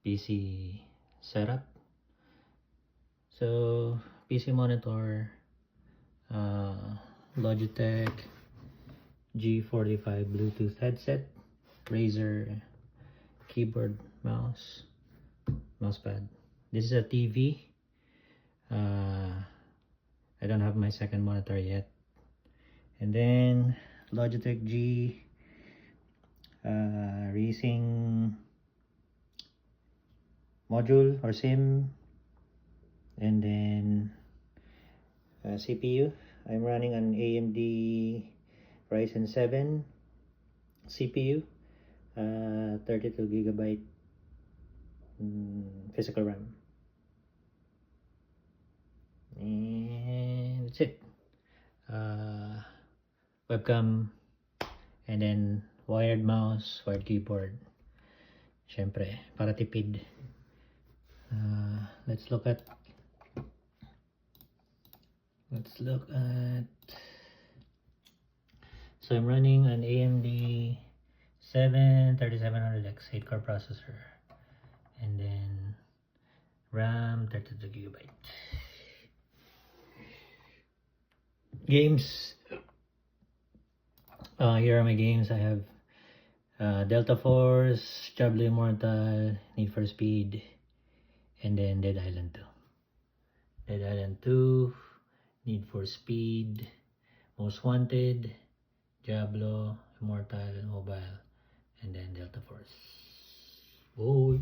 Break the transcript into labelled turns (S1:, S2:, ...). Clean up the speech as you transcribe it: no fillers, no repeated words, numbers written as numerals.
S1: PC setup. So PC monitor, Logitech G45 Bluetooth headset, Razer keyboard, mousepad. This is a TV. I don't have my second monitor yet. And then Logitech G Racing module or SIM, and then CPU. I'm running an AMD Ryzen 7 CPU, 32GB physical RAM, and that's it. Webcam, and then wired mouse, wired keyboard, syempre para tipid. Let's look at so I'm running an AMD 3700X 8-core processor, and then RAM 32GB. Games, here are my games. I have Delta Force, Diablo Immortal, Need for Speed, and then Dead Island 2, Need for Speed, Most Wanted, Diablo Immortal Mobile, and then Delta Force. Boy.